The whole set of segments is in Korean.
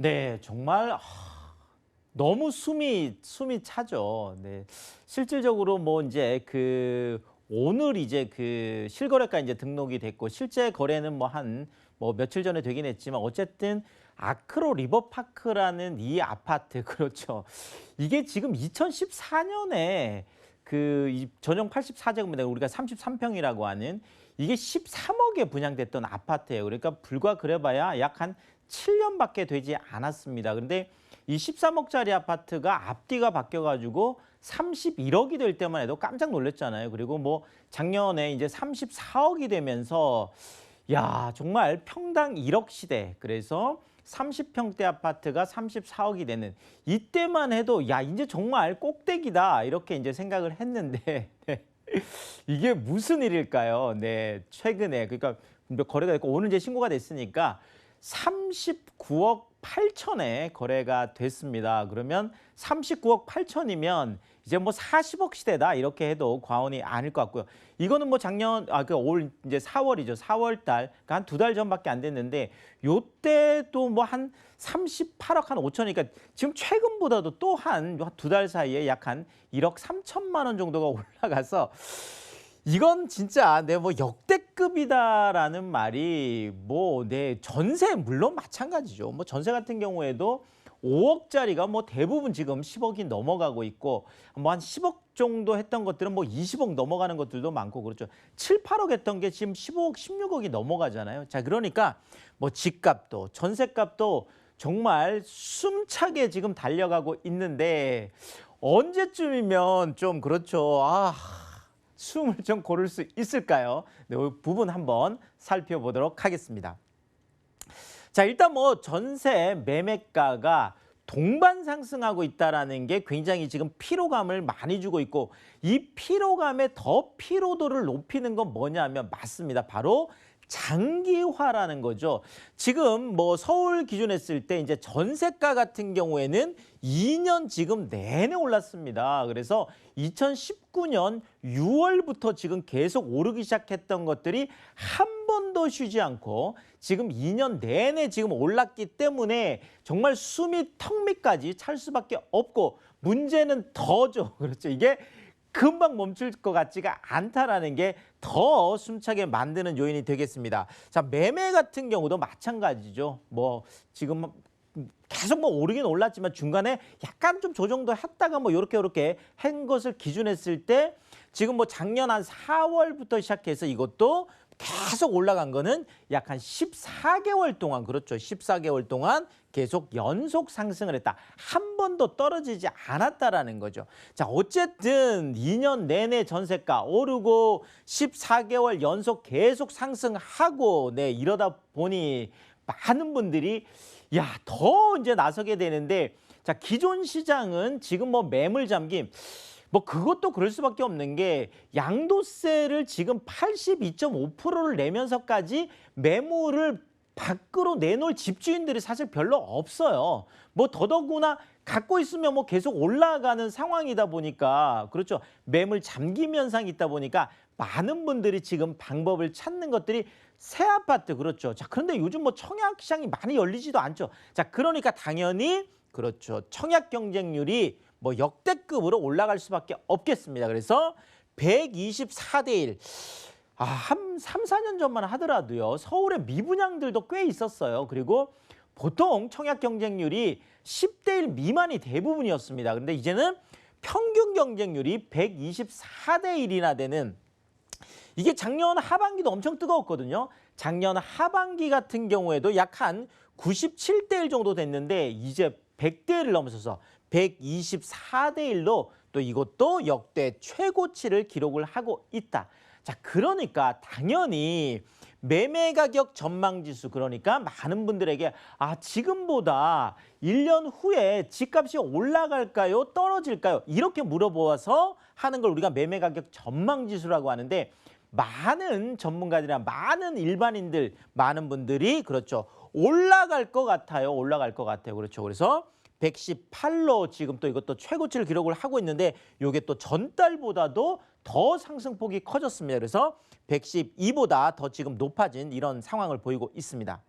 네, 정말 너무 숨이 차죠. 네. 실질적으로 뭐 이제 오늘 이제 실거래가 이제 등록이 됐고 실제 거래는 뭐 뭐 며칠 전에 되긴 했지만 어쨌든 아크로 리버파크라는 이 아파트 그렇죠. 이게 지금 2014년에 이 전용 84제곱미터 우리가 33평이라고 하는 이게 13억에 분양됐던 아파트예요. 그러니까 불과 그래봐야 약 한 7년밖에 되지 않았습니다. 근데 이 13억짜리 아파트가 앞뒤가 바뀌어가지고 31억이 될 때만 해도 깜짝 놀랐잖아요. 그리고 뭐 작년에 이제 34억이 되면서 야 정말 평당 1억 시대. 그래서 30평대 아파트가 34억이 되는 이때만 해도 야 이제 정말 꼭대기다 이렇게 이제 생각을 했는데 이게 무슨 일일까요? 네, 최근에 그러니까 거래가 됐고 오늘 이제 신고가 됐으니까 39억 8천에 거래가 됐습니다. 그러면 39억 8천이면 이제 뭐 40억 시대다 이렇게 해도 과언이 아닐 것 같고요. 이거는 뭐 작년 올 이제 4월이죠. 4월 달, 그러니까 한 두 달 전밖에 안 됐는데 요때도 뭐 한 38억 한 5천이니까 지금 최근보다도 또 한 두 달 사이에 약 한 1억 3천만 원 정도가 올라가서 이건 진짜 뭐 역대급이다라는 말이 전세 물론 마찬가지죠. 뭐 전세 같은 경우에도 5억짜리가 뭐 대부분 지금 10억이 넘어가고 있고 뭐 한 10억 정도 했던 것들은 뭐 20억 넘어가는 것들도 많고 그렇죠. 7, 8억 했던 게 지금 15억, 16억이 넘어가잖아요. 자, 그러니까 뭐 집값도 전세값도 정말 숨차게 지금 달려가고 있는데 언제쯤이면 좀 그렇죠. 숨을 좀 고를 수 있을까요? 네, 이 부분 한번 살펴보도록 하겠습니다. 자, 일단 뭐 전세 매매가가 동반 상승하고 있다라는 게 굉장히 지금 피로감을 많이 주고 있고 이 피로감에 더 피로도를 높이는 건 뭐냐면 맞습니다. 바로 장기화라는 거죠. 지금 뭐 서울 기준 했을 때 이제 전세가 같은 경우에는 2년 지금 내내 올랐습니다. 그래서 2019년 6월부터 지금 계속 오르기 시작했던 것들이 한 번도 쉬지 않고 지금 2년 내내 지금 올랐기 때문에 정말 숨이 턱 밑까지 찰 수밖에 없고 문제는 더죠. 그렇죠. 이게 금방 멈출 것 같지가 않다라는 게 더 숨차게 만드는 요인이 되겠습니다. 자, 매매 같은 경우도 마찬가지죠. 뭐 지금 계속 뭐 오르긴 올랐지만 중간에 약간 좀 조정도 했다가 뭐 요렇게 한 것을 기준했을 때 지금 뭐 작년 한 4월부터 시작해서 이것도 계속 올라간 거는 약 한 14개월 동안 그렇죠. 14개월 동안 계속 연속 상승을 했다. 한 번도 떨어지지 않았다라는 거죠. 자, 어쨌든 2년 내내 전세가 오르고 14개월 연속 계속 상승하고 이러다 보니 많은 분들이 야, 더 이제 나서게 되는데 자, 기존 시장은 지금 뭐 매물 잠김 뭐 그것도 그럴 수밖에 없는 게 양도세를 지금 82.5%를 내면서까지 매물을 밖으로 내놓을 집주인들이 사실 별로 없어요. 뭐 더더구나 갖고 있으면 뭐 계속 올라가는 상황이다 보니까 그렇죠. 매물 잠김 현상이 있다 보니까 많은 분들이 지금 방법을 찾는 것들이 새 아파트 그렇죠. 자, 그런데 요즘 뭐 청약 시장이 많이 열리지도 않죠. 자, 그러니까 당연히 그렇죠. 청약 경쟁률이 뭐 역대급으로 올라갈 수밖에 없겠습니다. 그래서 124대 1. 한 3, 4년 전만 하더라도요. 서울에 미분양들도 꽤 있었어요. 그리고 보통 청약 경쟁률이 10대 1 미만이 대부분이었습니다. 그런데 이제는 평균 경쟁률이 124대 1이나 되는 이게 작년 하반기도 엄청 뜨거웠거든요. 작년 하반기 같은 경우에도 약 한 97대 1 정도 됐는데 이제 100대 1을 넘어서서 124대 1로 또 이것도 역대 최고치를 기록을 하고 있다. 자, 그러니까 당연히 매매 가격 전망지수 그러니까 많은 분들에게 지금보다 1년 후에 집값이 올라갈까요? 떨어질까요? 이렇게 물어보아서 하는 걸 우리가 매매 가격 전망지수라고 하는데 많은 전문가들이나 많은 일반인들, 많은 분들이 그렇죠. 올라갈 것 같아요. 올라갈 것 같아요. 그렇죠. 그래서 118로 지금 또 이것도 최고치를 기록을 하고 있는데 이게 또 전달보다도 더 상승폭이 커졌습니다. 그래서 112보다 더 지금 높아진 이런 상황을 보이고 있습니다.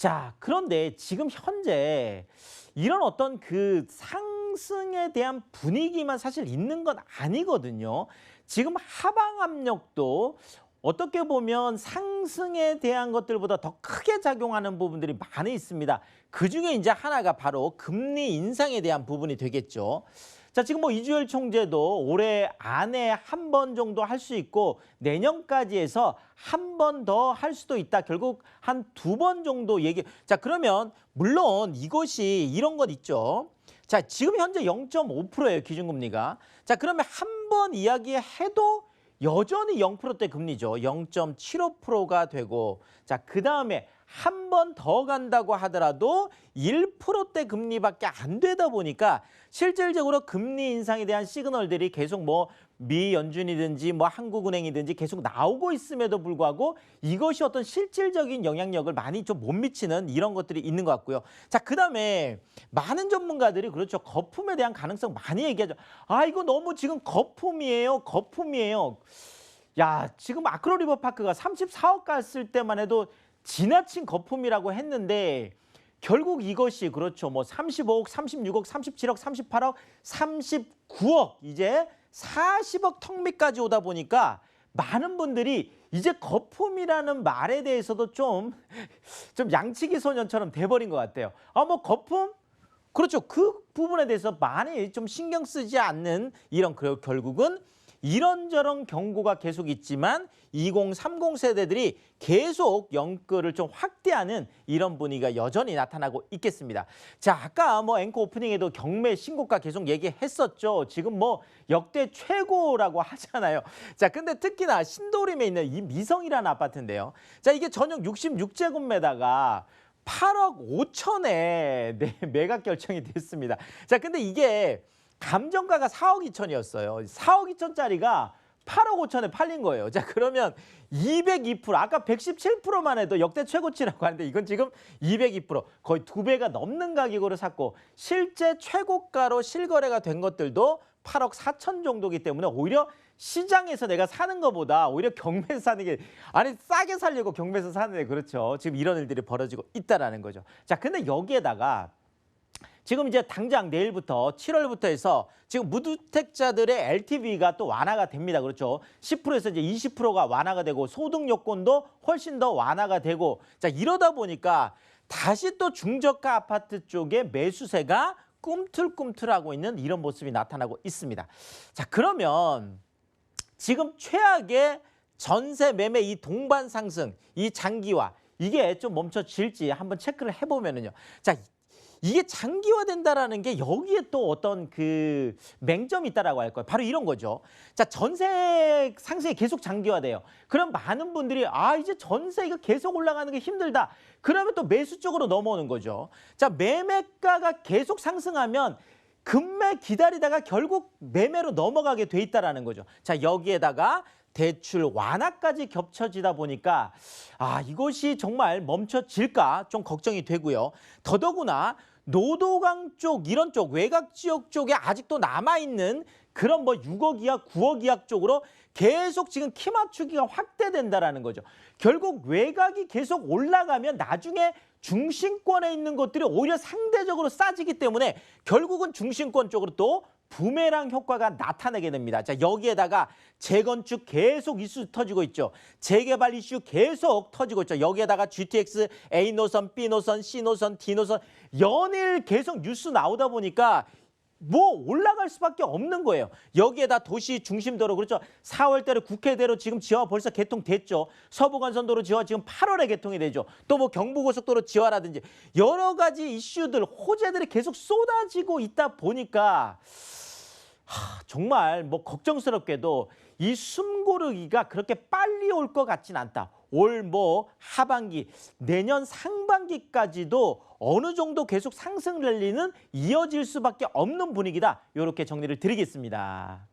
자, 그런데 지금 현재 이런 어떤 그 상승에 대한 분위기만 사실 있는 건 아니거든요. 지금 하방 압력도 어떻게 보면 상승에 대한 것들보다 더 크게 작용하는 부분들이 많이 있습니다. 그중에 이제 하나가 바로 금리 인상에 대한 부분이 되겠죠. 자, 지금 뭐 이주열 총재도 올해 안에 한 번 정도 할 수 있고 내년까지 해서 한 번 더 할 수도 있다. 결국 한 2번 정도 얘기. 자, 그러면 물론 이것이 이런 것 있죠. 자, 지금 현재 0.5%예요, 기준금리가. 자, 그러면 한 번 이야기해도 여전히 0%대 금리죠. 0.75%가 되고, 자, 그다음에 한 번 더 간다고 하더라도 1%대 금리밖에 안 되다 보니까 실질적으로 금리 인상에 대한 시그널들이 계속 뭐 미 연준이든지 뭐 한국은행이든지 계속 나오고 있음에도 불구하고 이것이 어떤 실질적인 영향력을 많이 좀 못 미치는 이런 것들이 있는 것 같고요. 자, 그다음에 많은 전문가들이 그렇죠. 거품에 대한 가능성 많이 얘기하죠. 아, 이거 너무 지금 거품이에요. 거품이에요. 야, 지금 아크로 리버파크가 34억 갔을 때만 해도 지나친 거품이라고 했는데 결국 이것이 그렇죠. 뭐 35억, 36억, 37억, 38억, 39억 이제 40억 턱 밑까지 오다 보니까 많은 분들이 이제 거품이라는 말에 대해서도 좀 양치기 소년처럼 돼버린 것 같아요. 아, 뭐 거품? 그렇죠. 그 부분에 대해서 많이 좀 신경 쓰지 않는 이런 결국은 이런저런 경고가 계속 있지만 2030 세대들이 계속 영끌을 좀 확대하는 이런 분위기가 여전히 나타나고 있겠습니다. 자, 아까 뭐 앵커 오프닝에도 경매 신고가 계속 얘기했었죠. 지금 뭐 역대 최고라고 하잖아요. 자, 근데 특히나 신도림에 있는 이 미성이라는 아파트인데요. 자, 이게 전용 66제곱미터가 8억 5천에 매각 결정이 됐습니다. 자, 근데 이게 감정가가 4억 2천이었어요. 4억 2천짜리가 8억 5천에 팔린 거예요. 자, 그러면 202%, 아까 117%만 해도 역대 최고치라고 하는데 이건 지금 202%, 거의 2배가 넘는 가격으로 샀고 실제 최고가로 실거래가 된 것들도 8억 4천 정도이기 때문에 오히려 시장에서 내가 사는 것보다 오히려 경매에서 사는 게 아니 싸게 살려고 경매에서 사는데 그렇죠. 지금 이런 일들이 벌어지고 있다라는 거죠. 자, 근데 여기에다가 지금 이제 당장 내일부터 7월부터 해서 지금 무주택자들의 LTV가 또 완화가 됩니다. 그렇죠. 10%에서 이제 20%가 완화가 되고 소득 요건도 훨씬 더 완화가 되고 자, 이러다 보니까 다시 또 중저가 아파트 쪽에 매수세가 꿈틀꿈틀하고 있는 이런 모습이 나타나고 있습니다. 자, 그러면 지금 최악의 전세 매매 이 동반 상승, 이 장기화 이게 좀 멈춰질지 한번 체크를 해보면은요. 자, 이게 장기화된다라는 게 여기에 또 어떤 그 맹점이 있다라고 할 거예요. 바로 이런 거죠. 자, 전세 상승이 계속 장기화돼요. 그럼 많은 분들이 아, 이제 전세 이거 계속 올라가는 게 힘들다. 그러면 또 매수 쪽으로 넘어오는 거죠. 자, 매매가가 계속 상승하면 급매 기다리다가 결국 매매로 넘어가게 돼 있다라는 거죠. 자, 여기에다가 대출 완화까지 겹쳐지다 보니까 아, 이것이 정말 멈춰질까 좀 걱정이 되고요. 더더구나 노도강 쪽 이런 쪽 외곽 지역 쪽에 아직도 남아있는 그런 뭐 6억 이하 9억 이하 쪽으로 계속 지금 키 맞추기가 확대된다라는 거죠. 결국 외곽이 계속 올라가면 나중에 중심권에 있는 것들이 오히려 상대적으로 싸지기 때문에 결국은 중심권 쪽으로 또 부메랑 효과가 나타나게 됩니다. 자, 여기에다가 재건축 계속 이슈 터지고 있죠. 재개발 이슈 계속 터지고 있죠. 여기에다가 GTX A 노선, B 노선, C 노선, D 노선 연일 계속 뉴스 나오다 보니까 뭐 올라갈 수밖에 없는 거예요. 여기에다 도시 중심도로 그렇죠. 4월달에 국회대로 지금 지화 벌써 개통됐죠. 서부간선도로 지화 지금 8월에 개통이 되죠. 또 뭐 경부고속도로 지화라든지 여러 가지 이슈들 호재들이 계속 쏟아지고 있다 보니까 정말 뭐 걱정스럽게도 이 숨고르기가 그렇게 빨리 올 것 같진 않다. 올 뭐 하반기, 내년 상반기까지도 어느 정도 계속 상승 랠리는 이어질 수밖에 없는 분위기다. 이렇게 정리를 드리겠습니다.